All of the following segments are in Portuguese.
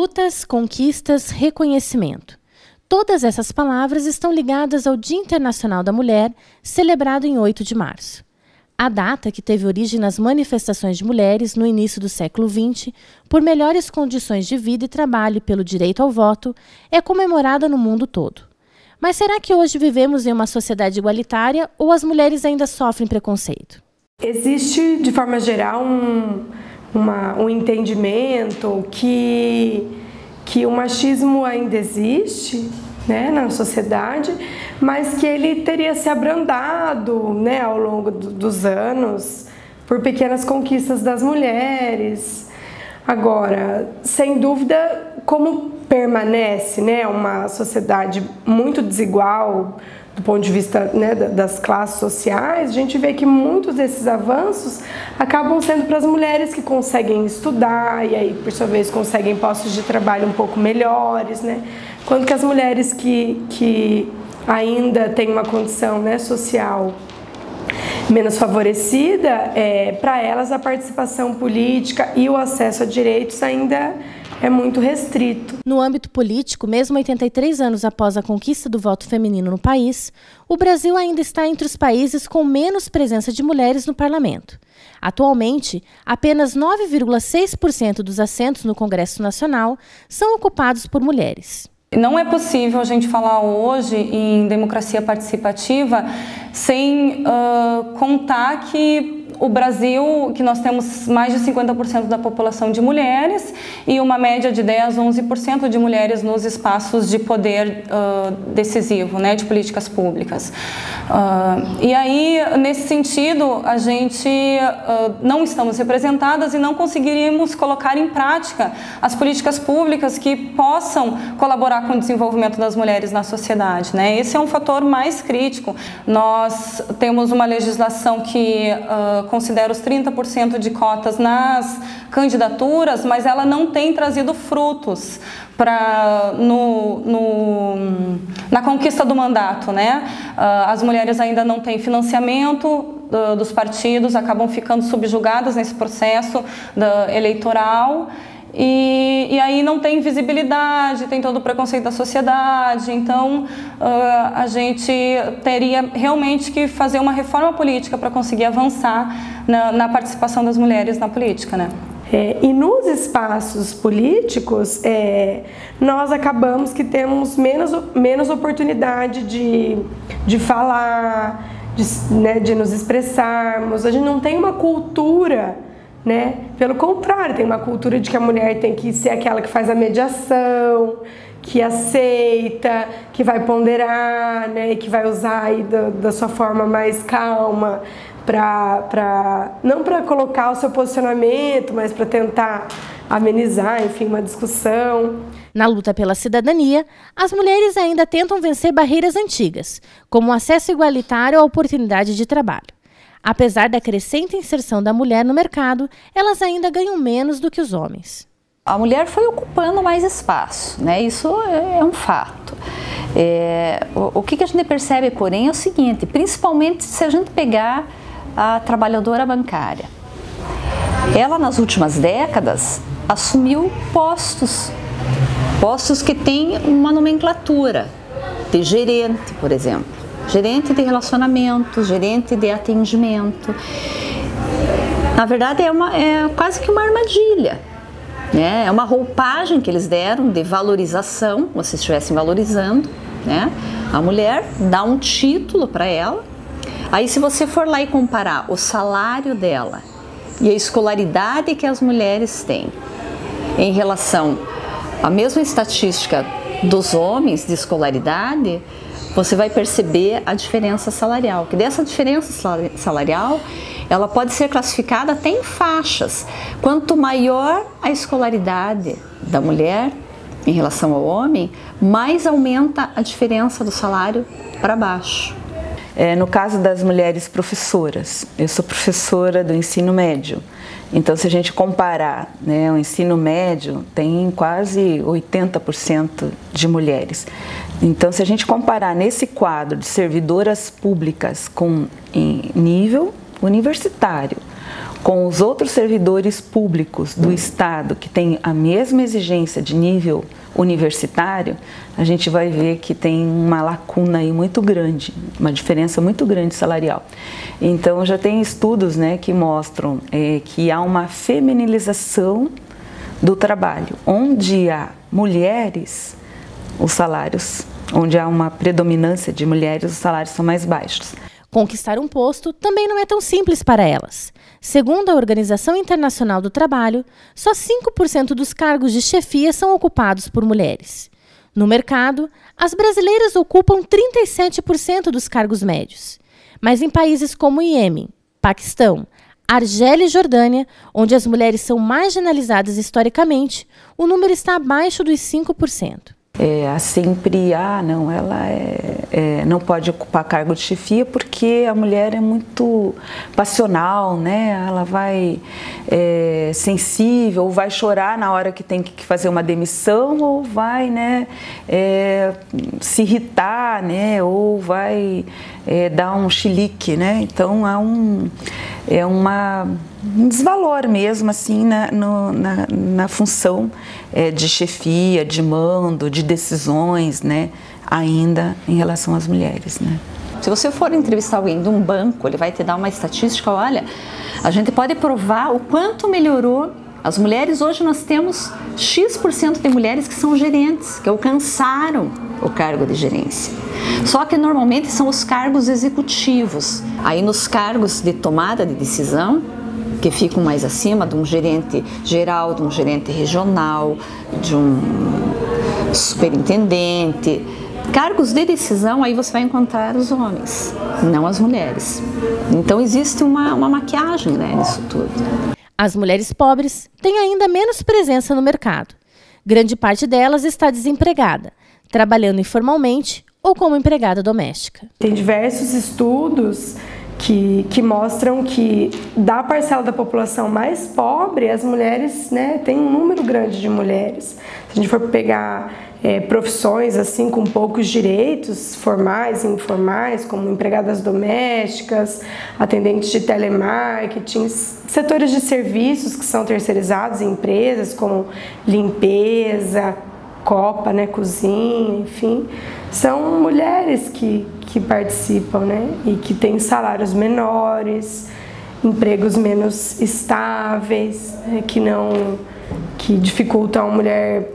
Lutas, conquistas, reconhecimento. Todas essas palavras estão ligadas ao Dia Internacional da Mulher, celebrado em 8 de março. A data, que teve origem nas manifestações de mulheres no início do século XX, por melhores condições de vida e trabalho e pelo direito ao voto, é comemorada no mundo todo. Mas será que hoje vivemos em uma sociedade igualitária ou as mulheres ainda sofrem preconceito? Existe, de forma geral, um entendimento que o machismo ainda existe, né, na sociedade, mas que ele teria se abrandado, né, ao longo dos anos por pequenas conquistas das mulheres. Agora, sem dúvida, como permanece, né, uma sociedade muito desigual do ponto de vista, né, das classes sociais, a gente vê que muitos desses avanços acabam sendo para as mulheres que conseguem estudar e aí, por sua vez, conseguem postos de trabalho um pouco melhores, né? Quando que as mulheres que ainda têm uma condição, né, social menos favorecida, para elas a participação política e o acesso a direitos ainda é muito restrito. No âmbito político, mesmo 83 anos após a conquista do voto feminino no país, o Brasil ainda está entre os países com menos presença de mulheres no parlamento. Atualmente, apenas 9,6% dos assentos no Congresso Nacional são ocupados por mulheres. Não é possível a gente falar hoje em democracia participativa sem contar que o Brasil, que nós temos mais de 50% da população de mulheres e uma média de 10, 11% de mulheres nos espaços de poder decisivo, né, de políticas públicas. E aí, nesse sentido, a gente não estamos representadas e não conseguiríamos colocar em prática as políticas públicas que possam colaborar com o desenvolvimento das mulheres na sociedade, né? Esse é um fator mais crítico. Nós temos uma legislação que considera os 30% de cotas nas candidaturas, mas ela não tem trazido frutos na conquista do mandato, né? As mulheres ainda não têm financiamento dos partidos, acabam ficando subjugadas nesse processo eleitoral. E aí não tem visibilidade, tem todo o preconceito da sociedade, então a gente teria realmente que fazer uma reforma política para conseguir avançar na participação das mulheres na política, né? E nos espaços políticos, nós acabamos que temos menos oportunidade de falar, de nos expressarmos. A gente não tem uma cultura, né? Pelo contrário, tem uma cultura de que a mulher tem que ser aquela que faz a mediação, que aceita, que vai ponderar, né? E que vai usar aí da sua forma mais calma não para colocar o seu posicionamento, mas para tentar amenizar, enfim, uma discussão. Na luta pela cidadania, as mulheres ainda tentam vencer barreiras antigas, como o acesso igualitário à oportunidade de trabalho. Apesar da crescente inserção da mulher no mercado, elas ainda ganham menos do que os homens. A mulher foi ocupando mais espaço, né? Isso é um fato. O que a gente percebe, porém, é o seguinte, principalmente se a gente pegar a trabalhadora bancária. Ela, nas últimas décadas, assumiu postos que têm uma nomenclatura de gerente, por exemplo. Gerente de relacionamento, gerente de atendimento. Na verdade, é quase que uma armadilha, né? É uma roupagem que eles deram de valorização, como se estivessem valorizando, né? A mulher dá um título para ela. Aí, se você for lá e comparar o salário dela e a escolaridade que as mulheres têm em relação à mesma estatística dos homens de escolaridade, você vai perceber a diferença salarial, que dessa diferença salarial, ela pode ser classificada até em faixas. Quanto maior a escolaridade da mulher em relação ao homem, mais aumenta a diferença do salário para baixo. No caso das mulheres professoras, eu sou professora do ensino médio, então se a gente comparar, né, o ensino médio tem quase 80% de mulheres. Então se a gente comparar nesse quadro de servidoras públicas em nível universitário, com os outros servidores públicos do Estado que têm a mesma exigência de nível universitário, a gente vai ver que tem uma lacuna aí muito grande, uma diferença muito grande salarial. Então já tem estudos, né, que mostram que há uma feminilização do trabalho, onde há mulheres, os salários, onde há uma predominância de mulheres, os salários são mais baixos. Conquistar um posto também não é tão simples para elas. Segundo a Organização Internacional do Trabalho, só 5% dos cargos de chefia são ocupados por mulheres. No mercado, as brasileiras ocupam 37% dos cargos médios. Mas em países como Iêmen, Paquistão, Argélia e Jordânia, onde as mulheres são marginalizadas historicamente, o número está abaixo dos 5%. Há sempre, não, ela não pode ocupar cargo de chefia porque a mulher é muito passional, né? Ela vai sensível, ou vai chorar na hora que tem que fazer uma demissão, ou vai, né, se irritar, né, ou vai dar um chilique, né? Então há um desvalor mesmo assim na função de chefia, de mando, de decisões, né, ainda em relação às mulheres, né? Se você for entrevistar alguém de um banco, ele vai te dar uma estatística, olha, a gente pode provar o quanto melhorou. As mulheres, hoje nós temos X% de mulheres que são gerentes, que alcançaram o cargo de gerência. Só que normalmente são os cargos executivos. Aí nos cargos de tomada de decisão, que ficam mais acima de um gerente geral, de um gerente regional, de um superintendente, cargos de decisão, aí você vai encontrar os homens, não as mulheres. Então existe uma maquiagem, né, nisso tudo. As mulheres pobres têm ainda menos presença no mercado. Grande parte delas está desempregada, trabalhando informalmente ou como empregada doméstica. Tem diversos estudos que mostram que da parcela da população mais pobre, as mulheres, né, tem um número grande de mulheres. Se a gente for pegar profissões assim com poucos direitos, formais e informais, como empregadas domésticas, atendentes de telemarketing, setores de serviços que são terceirizados em empresas como limpeza, copa, né, cozinha, enfim, são mulheres que participam, né, e que têm salários menores, empregos menos estáveis, né, que dificultam a mulher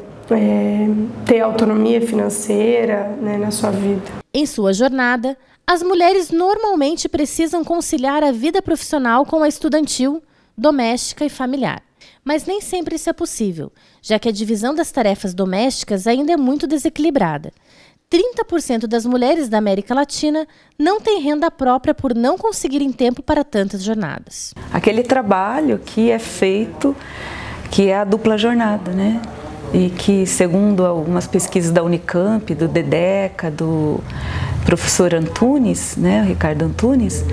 ter autonomia financeira, né, na sua vida. Em sua jornada, as mulheres normalmente precisam conciliar a vida profissional com a estudantil, doméstica e familiar. Mas nem sempre isso é possível, já que a divisão das tarefas domésticas ainda é muito desequilibrada. 30% das mulheres da América Latina não têm renda própria por não conseguirem tempo para tantas jornadas. Aquele trabalho que é feito, que é a dupla jornada, né? E que, segundo algumas pesquisas da Unicamp, do DEDECA, do professor Antunes, né, Ricardo Antunes,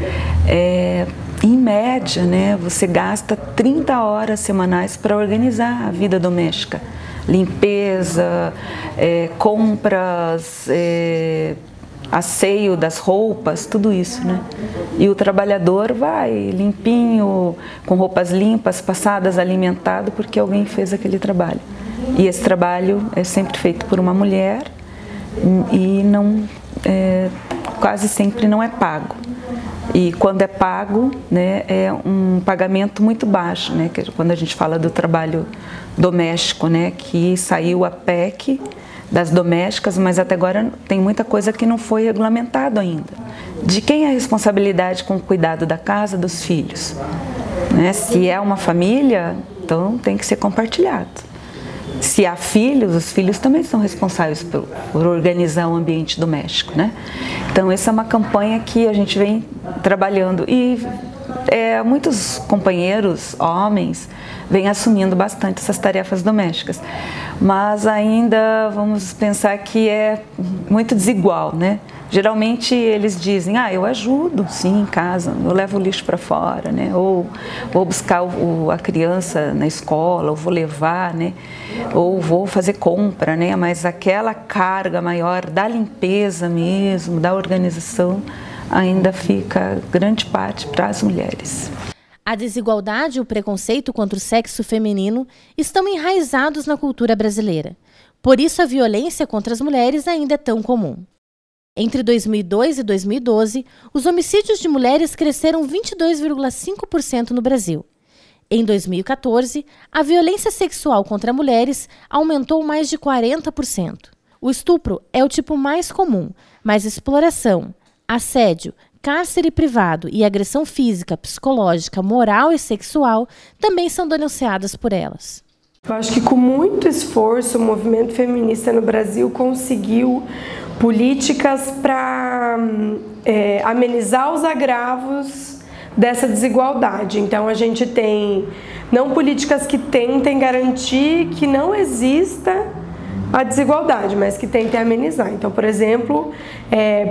em média, né, você gasta 30 horas semanais para organizar a vida doméstica. Limpeza, compras, asseio das roupas, tudo isso, né? E o trabalhador vai limpinho, com roupas limpas, passadas, alimentado, porque alguém fez aquele trabalho. E esse trabalho é sempre feito por uma mulher e quase sempre não é pago. E quando é pago, né, é um pagamento muito baixo, né, que quando a gente fala do trabalho doméstico, né, que saiu a PEC das domésticas, mas até agora tem muita coisa que não foi regulamentado ainda. De quem é a responsabilidade com o cuidado da casa, dos filhos? Né? Se é uma família, então tem que ser compartilhado. Se há filhos, os filhos também são responsáveis por organizar o ambiente doméstico, né? Então essa é uma campanha que a gente vem trabalhando e muitos companheiros, homens, vêm assumindo bastante essas tarefas domésticas, mas ainda vamos pensar que é muito desigual, né? Geralmente eles dizem, eu ajudo sim em casa, eu levo o lixo para fora, né? Ou vou buscar a criança na escola, ou vou levar, né? Ou vou fazer compra, né? Mas aquela carga maior da limpeza mesmo, da organização, ainda fica grande parte para as mulheres. A desigualdade e o preconceito contra o sexo feminino estão enraizados na cultura brasileira. Por isso, a violência contra as mulheres ainda é tão comum. Entre 2002 e 2012, os homicídios de mulheres cresceram 22,5% no Brasil. Em 2014, a violência sexual contra mulheres aumentou mais de 40%. O estupro é o tipo mais comum, mas exploração, assédio, cárcere privado e agressão física, psicológica, moral e sexual também são denunciadas por elas. Eu acho que com muito esforço o movimento feminista no Brasil conseguiu políticas para amenizar os agravos dessa desigualdade. Então a gente tem não políticas que tentem garantir que não exista a desigualdade, mas que tentem amenizar. Então, por exemplo,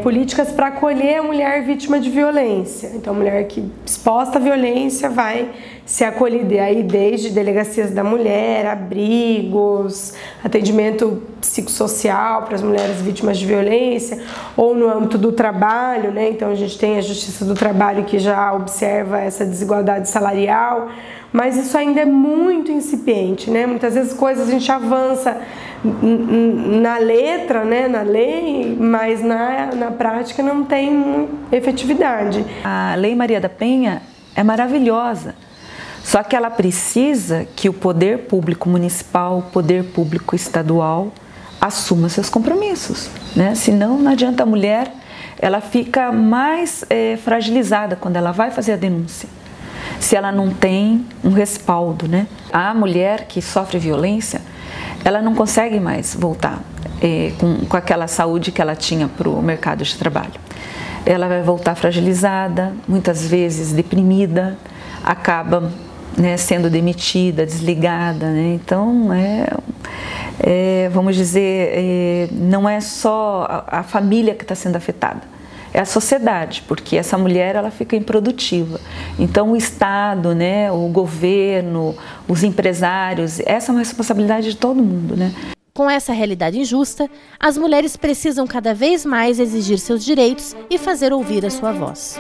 políticas para acolher a mulher vítima de violência. Então, a mulher que exposta à violência vai ser acolhida aí desde delegacias da mulher, abrigos, atendimento psicossocial para as mulheres vítimas de violência, ou no âmbito do trabalho, né? Então, a gente tem a Justiça do Trabalho que já observa essa desigualdade salarial, mas isso ainda é muito incipiente, né? Muitas vezes coisas a gente avança na letra, né, na lei, mas na prática não tem efetividade. A Lei Maria da Penha é maravilhosa, só que ela precisa que o poder público municipal, o poder público estadual assuma seus compromissos, né? Senão não adianta a mulher, ela fica mais fragilizada quando ela vai fazer a denúncia, se ela não tem um respaldo, né? A mulher que sofre violência, ela não consegue mais voltar com aquela saúde que ela tinha para o mercado de trabalho. Ela vai voltar fragilizada, muitas vezes deprimida, acaba, né, sendo demitida, desligada, né? Então, vamos dizer, não é só a família que está sendo afetada, é a sociedade, porque essa mulher ela fica improdutiva. Então o Estado, né, o governo, os empresários, essa é uma responsabilidade de todo mundo, né? Com essa realidade injusta, as mulheres precisam cada vez mais exigir seus direitos e fazer ouvir a sua voz.